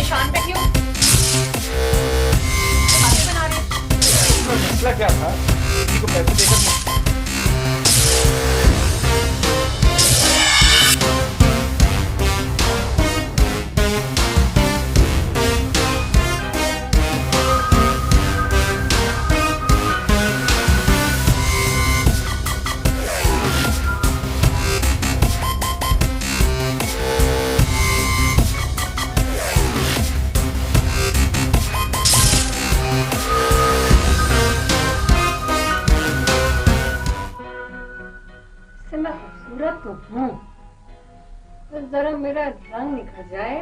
परेशान बैठी हूँ। खाने बना रहे हैं। मसला क्या था? किसी को पैसे देकर तो हूँ, तो जरा मेरा रंग निखर जाए।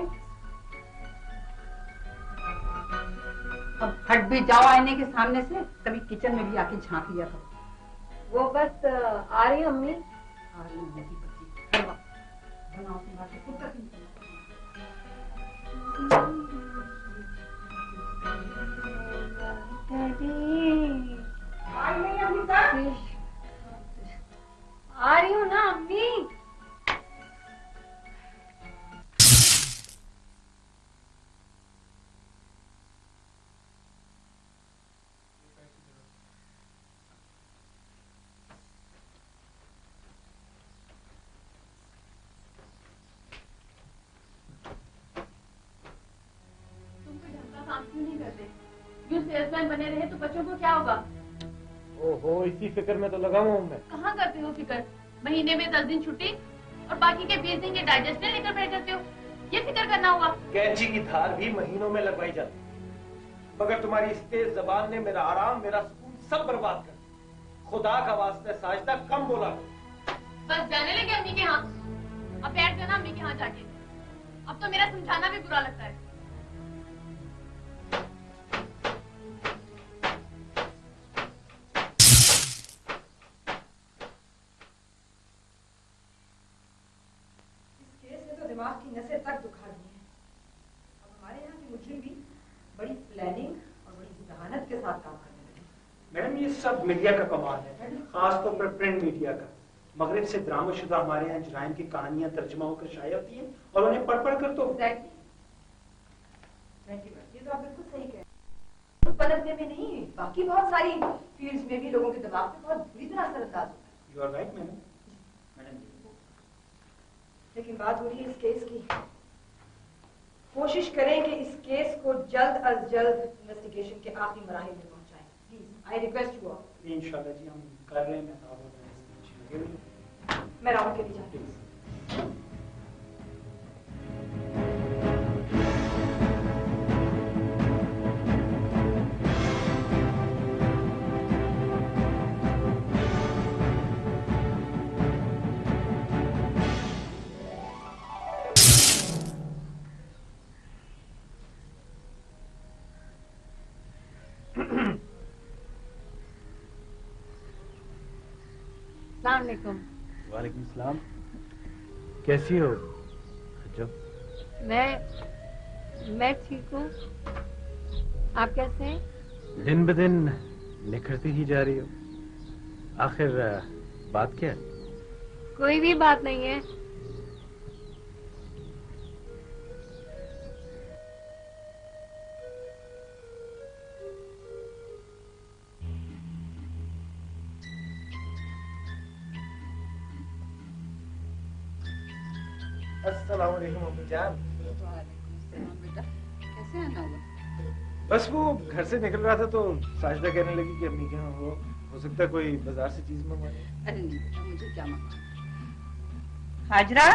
अब हट भी जाओ आईने के सामने से, कभी किचन में भी आके झांक लिया करो। वो बस आ रही अम्मी। आ रही हूँ मोटी बच्ची, करवा बनाओ अपनी बातें खुद करती हूँ। आ रही हूँ ना अम्मी। नहीं करते, यूं सेल्समैन बने रहे तो बच्चों को क्या होगा? ओहो, इसी फिक्र में तो लगा हूँ मैं। कहाँ करते हो फिक्र? महीने में 10 दिन छुट्टी और बाकी के 20 दिन के डाइजेस्टर लेकर बैठ जाते हो। ये फिक्र करना हुआ? कैंची की धार भी महीनों में लगवाई जाती, मगर तुम्हारी इस तेज जबान ने मेरा आराम, मेरा सुकून सब बर्बाद कर दिया। खुदा का वास्ते साजदा, कम बोला। बस जाने लगे अम्मी के यहाँ। अब बैठ जाना अम्मी के यहाँ जाके। अब तो मेरा समझाना भी बुरा लगता है। दिमाग की नसें तक दुखा दी हैं। अब हमारे यहाँ के मुजरिम भी बड़ी प्लानिंग और बड़ी जहानत के साथ काम करने लगे। मैडम, ये सब मीडिया का कमाल है, खासतौर पर प्रिंट मीडिया का। मगरिब से ड्रामाशुदा हमारे यहाँ जराइम की कहानियां तर्जुमा होकर शाया होती हैं और उन्हें पढ़ पढ़ कर तो ये तो आप बिल्कुल सही कह रहे हैं। पलटने में नहीं, बाकी बहुत सारी फील्ड्स में भी लोगों के दबाव पे बहुत बुरी तरह असरअंदाज होता है। You are right madam. लेकिन बात हो रही है इस केस की। कोशिश करें कि इस केस को जल्द अज जल्द इन्वेस्टिगेशन के आखिरी मराहिल में पहुंचाएं। Please, I request you all. इंशाल्लाह जी, हम कर रहे हैं। मैं राउंड के लिए जाती हूँ। अस्सलामुअलैकुम। वालेकुम सलाम। कैसी हो? जब मैं ठीक हूँ। आप कैसे हैं? दिन ब दिन निखरती ही जा रही हो। आखिर बात क्या है? कोई भी बात नहीं है। अस्सलाम वालेकुम अम्मी जान। बेटा, कैसे आना हुआ? बस वो घर से निकल रहा था तो साजिदा कहने लगी कि अम्मी के यहाँ हो सकता है कोई बाजार से चीज मंगवाए। अरे नहीं बेटा, मुझे क्या मंगवाना। हाजरा,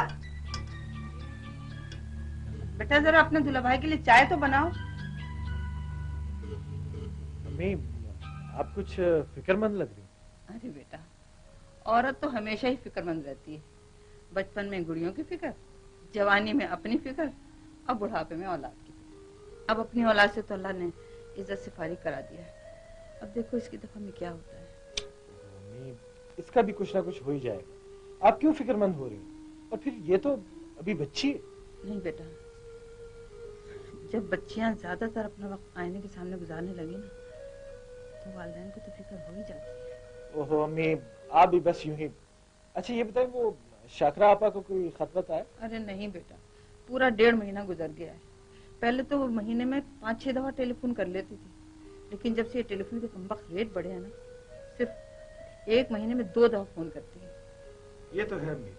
बेटा जरा अपने दूल्हा भाई के लिए चाय तो बनाओ। अम्मी, आप कुछ फिक्रमंद लग रही। अरे बेटा, औरत तो हमेशा ही फिक्रमंद रहती है। बचपन में गुड़ियों की फिक्र, जवानी में अपनी फिक्र और बुढ़ापे में औलाद की फिक्र। अब अपनी औलाद से तो अल्लाह ने इज्जत से फारिग करा दिया है। अब देखो इसकी दफा में क्या होता है। अम्मी, इसका भी कुछ ना कुछ हो ही जाएगा। आप क्यों फिक्रमंद हो रही? और फिर ये तो अभी बच्ची है। नहीं बेटा, जब बच्चियां ज्यादातर अपना वक्त आईने के सामने गुजारने लगी ना, तो वालिदैन को तो फिक्र हो ही जाती है। ओहो अम्मी, आप भी बस यूं ही। अच्छा ये बताएं, वो शाकरा आपा को कोई खत वत आया? अरे नहीं बेटा, पूरा 1.5 महीना गुजर गया है। पहले तो वो महीने में 5-6 दफा टेलीफोन कर लेती थी, लेकिन जब से ये टेलीफोन के कमबख्त रेट बढ़े हैं ना, सिर्फ एक महीने में 2 दफा फोन करती है। ये तो है अम्मी,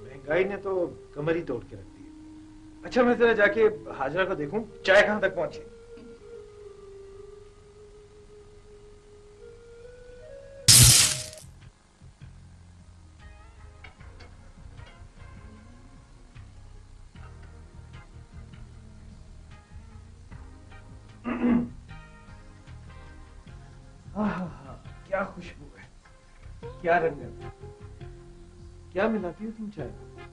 महंगाई ने तो कमर ही तोड़ के रख दी है। अच्छा मैं जरा जाके हाजरा को देखूं चाय कहां तक पहुंची। क्या खुशबू है, क्या रंगत, क्या मिलाती हो तुम चाय में?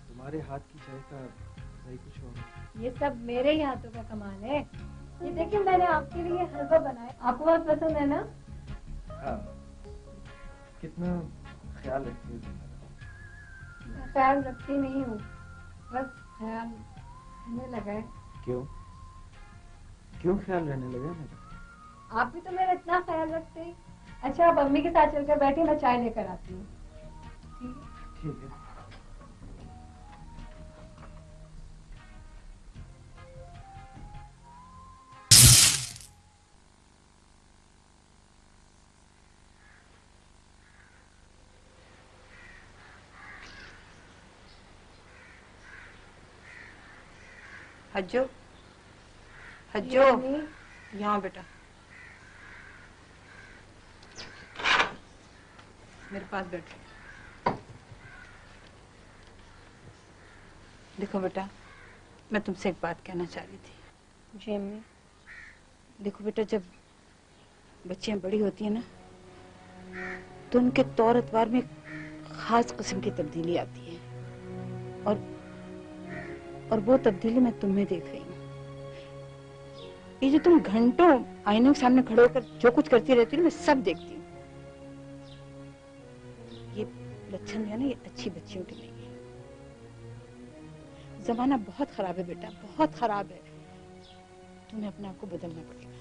तुम्हारे हाथ की चाय का मजा ही कुछ और। ये सब मेरे ही हाथों का कमाल है। ये देखिए मैंने आपके लिए हलवा बनाया, आपको बहुत पसंद है ना? हाँ, कितना ख्याल रखती हो तुम। मैं ख्याल रखती नहीं हूँ, बस ख्याल रहने लगा है। क्यों क्यों ख्याल रहने लगा मेरा? आप भी तो मेरा इतना ख्याल रखते हैं। अच्छा आप अम्मी के साथ चलकर बैठिए, मैं चाय लेकर आती हूँ। ठीक है? ठीक है। हज्जो, हज्जो, यहाँ बेटा, मेरे पास बैठो। देखो बेटा, मैं तुमसे एक बात कहना चाह रही थी। जी अम्मी। देखो बेटा, जब बच्चियां बड़ी होती है ना, तो उनके तौर अतवार में खास किस्म की तब्दीली आती है, और वो तब्दीली मैं तुम में देख रही हूँ। ये जो तुम घंटों आईने के सामने खड़े होकर जो कुछ करती रहती हो, मैं सब देखती हूँ। ये लक्षण जो है ना, ये अच्छी बच्चियों के नहीं है। जमाना बहुत खराब है बेटा, बहुत खराब है। तुम्हें अपने आप को बदलना पड़ेगा।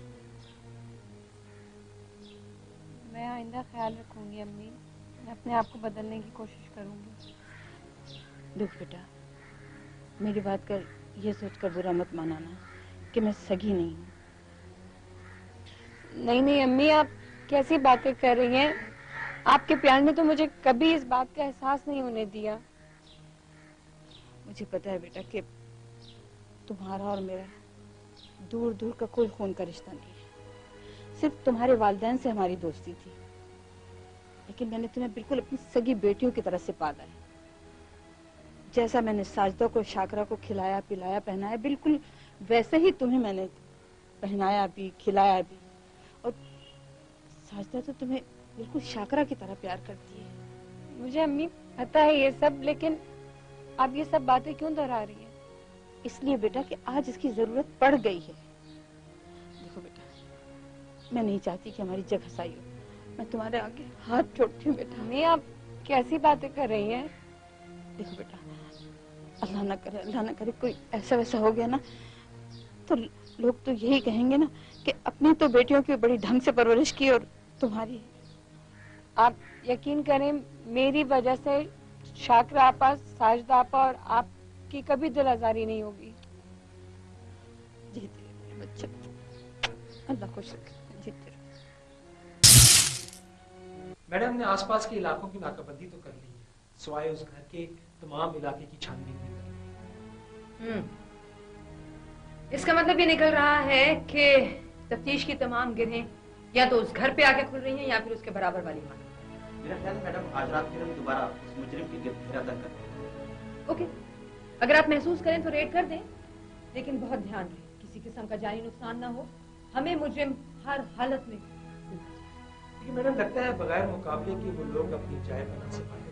मैं आइंदा ख्याल रखूंगी अम्मी, मैं अपने आप को बदलने की कोशिश करूंगी। देखो बेटा, मेरी बात कर ये सोचकर बुरा मत मानाना कि मैं सगी नहीं हूँ। नहीं नहीं अम्मी, आप कैसी बातें कर रही हैं? आपके प्यार ने तो मुझे कभी इस बात का एहसास नहीं होने दिया। मुझे पता है बेटा कि तुम्हारा और मेरा दूर दूर का कोई खून का रिश्ता नहीं है। सिर्फ तुम्हारे वालिदैन से हमारी दोस्ती थी, लेकिन मैंने तुम्हें बिल्कुल अपनी सगी बेटियों की तरह से पाला है। जैसा मैंने साजदा को, शाकरा को खिलाया पिलाया पहनाया, बिल्कुल वैसे ही तुम्हें मैंने पहनाया भी, खिलाया भी। और साजदा तो तुम्हें बिल्कुल शाकरा की तरह प्यार करती है। मुझे अम्मी पता है ये सब, लेकिन आप ये सब बातें क्यों दोहरा रही हैं? इसलिए बेटा कि आज इसकी जरूरत पड़ गई है। देखो बेटा, मैं नहीं चाहती कि हमारी जग हसाई हो। मैं तुम्हारे आगे हाथ जोड़ती हूँ बेटा। अम्मी आप कैसी बातें कर रही हैं? देखो बेटा, अल्लाह ना करे कोई ऐसा वैसा हो गया ना, तो लोग तो यही कहेंगे ना कि अपनी तो बेटियों की बड़ी ढंग से परवरिश की और तुम्हारी। आप यकीन करें, मेरी वजह से शाकरा आपा, साजदा आपा और आपकी कभी दिल आजारी नहीं होगी। जीते रहो बच्चा, अल्लाह खुश रखे, जीते रहो। मैडम ने आसपास के इलाकों की नाकाबंदी तो कर ली है, सिवाय उस घर के तमाम इलाके की छानबीन भी कर ली है। इसका मतलब ये निकल रहा है कि तफ्तीश की तमाम गिरहें या तो उस घर पे आके खुल रही हैं या फिर उसके बराबर वाली इमारत। मेरा ख्याल है मैडम आज रात फिर हम दोबारा उस मुजरिम की गिरफ्तारी कर दें। ओके, अगर आप महसूस करें तो रेड कर दें, लेकिन बहुत ध्यान रहे किसी किस्म का जानी नुकसान ना हो। हमें मुजरिम हर हालत में मिलना चाहिए। लेकिन मैडम लगता है बगैर मुकाबले के वो लोग अपनी जाय बना से बाहर नहीं।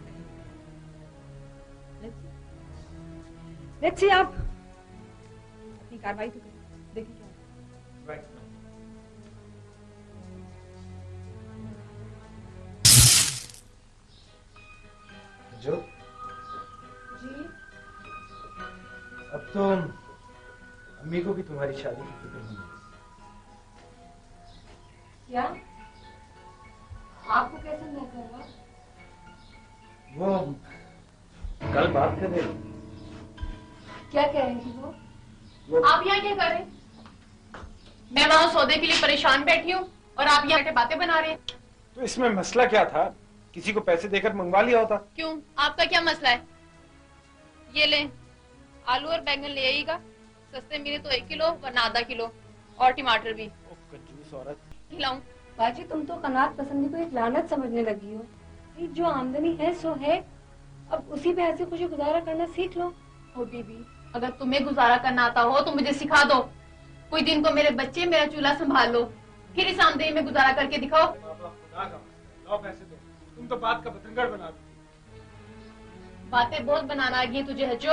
लेट्स सी, आप अपनी कार्रवाई तो करें, देखिए क्या होता है। राइट। जो जी अब तो अम्मी को भी तुम्हारी शादी की फिक्र नहीं है। क्या आपको कैसे महसूस हुआ? वो कल बात कर रहे थे। क्या कह रही थी वो? आप यहाँ क्या कर रहे हैं? मैं वहाँ सौदे के लिए परेशान बैठी हूँ और आप यहाँ बैठे बातें बना रहे हैं। तो इसमें मसला क्या था? किसी को पैसे देकर मंगवा लिया होता। क्यों, आपका क्या मसला है? ये ले, आलू और बैंगन ले आइएगा। सस्ते मिले तो 1 किलो वरना आधा किलो, और टमाटर भी। कंजूस औरत। खिलाऊं? बाजी, तुम तो कनात पसंदी को एक लानत समझने लगी हो। ये जो आमदनी है सो है, अब उसी पे हंसी खुशी गुजारा करना सीख लो। ओ बीबी, अगर तुम्हें गुजारा करना आता हो तो मुझे सिखा दो। कोई दिन को मेरे बच्चे मेरा चूल्हा संभाल लो, फिर इस आमदनी में गुजारा करके दिखाओ। लाओ पैसे दो। तुम तो बात का बतंगड़ बना दो। बातें बहुत बनाना आ गई तुझे हजो।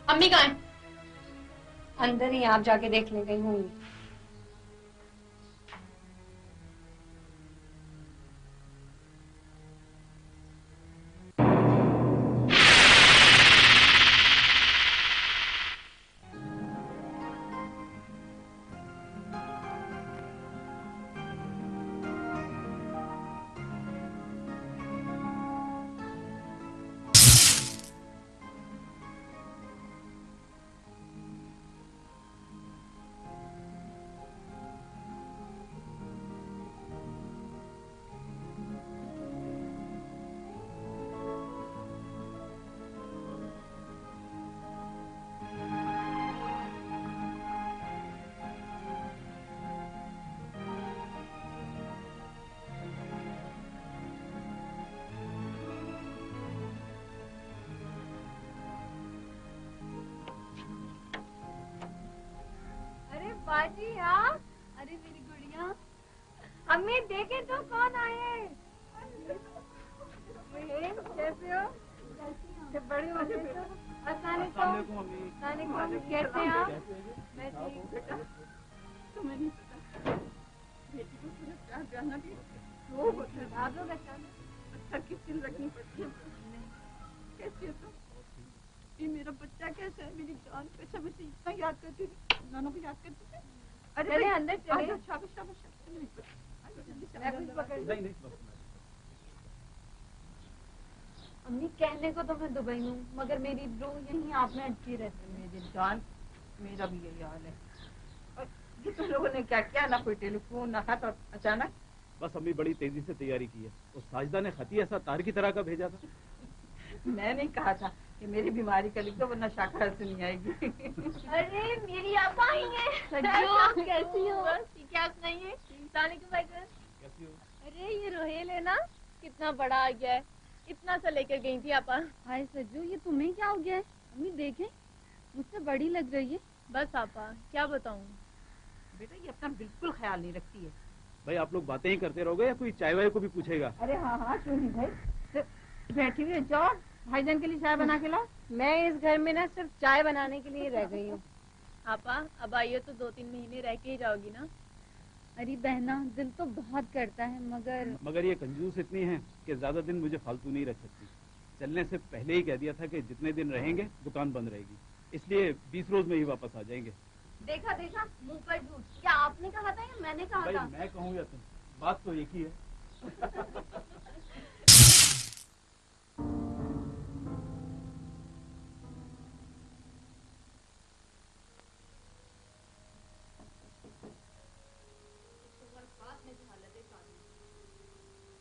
अम्मी कहाँ है? अंदर ही आप जाके देख ले गई होंगी। बाजी आप, अरे मेरी गुड़िया, अम्मी देखे तो कौन आए। कैसे हो? बड़ी हो गई तो। अस्सलाम वालेकुम। कैसे हैं आप? मैं ठीक। तुम्हें नहीं पता, बेटी को पूरा प्यार जाना भी वो होता है। आप लोग अचानक अच्छा किस दिन रखनी पड़ती है। कैसे हो तुम? ये मेरा बच्चा कैसा है? मेरी जान कैसा? मैं इतना याद करती थी, नानों को याद करती थी। अरे चले अंदर चले। शाबाश शाबाश शाबाश। मैं कुछ पकड़ लूं। अम्मी, कहने को तो मैं दुबई हूँ, मगर मेरी रूह यहीं आप में अटकी रहती है। मेरी जान, मेरा भी यही हाल है। और ये तुम लोगों ने क्या किया? ना कोई टेलीफोन ना खत, और अचानक। बस अम्मी बड़ी तेजी से तैयारी की है। उस साजिदा ने खती ऐसा तार की तरह का भेजा था। मैं नहीं कहा था कि मेरी बीमारी का लिख दो वरना शाखा से नहीं आएगी। अरे मेरी आप आई हैं। सज्जो, कैसी हो? क्या सुनाइए? कैसी हो? अरे ये रोहेल है ना, कितना बड़ा आ गया है। इतना सा लेकर गई थी आपा। हाय सज्जू, ये तुम्हें क्या हो गया है? अम्मी देखें, मुझसे बड़ी लग रही है। बस आपा, क्या बताऊं। बेटा ये अपना बिल्कुल ख्याल नहीं रखती है। भाई आप लोग बातें ही करते रहोगे या कोई चाय वाय को भी पूछेगा? अरे हाँ हाँ, क्यों नहीं भाई, तो बैठी हुई है, जाओ भाईजान के लिए चाय बना के लाओ। मैं इस घर में ना सिर्फ चाय बनाने के लिए रह गई हूँ। आपा अब आइए तो 2-3 महीने रह के ही जाओगी ना। अरे बहना, दिल तो बहुत करता है, मगर ये कंजूस इतनी है कि ज्यादा दिन मुझे फालतू नहीं रख सकती। चलने से पहले ही कह दिया था कि जितने दिन रहेंगे दुकान बंद रहेगी, इसलिए 20 रोज में ही वापस आ जाएंगे। देखा देखा, मुंह पर झूठ। क्या आपने कहा था या मैंने कहा भाई था? मैं कहूँ या तुम, बात तो एक ही है।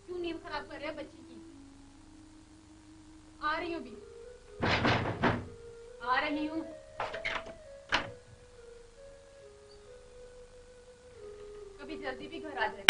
क्यों नींद खराब कर रहे हैं बच्ची की? आ रही हूँ भी, आ रही हूँ। कभी जल्दी भी घर आ जाए।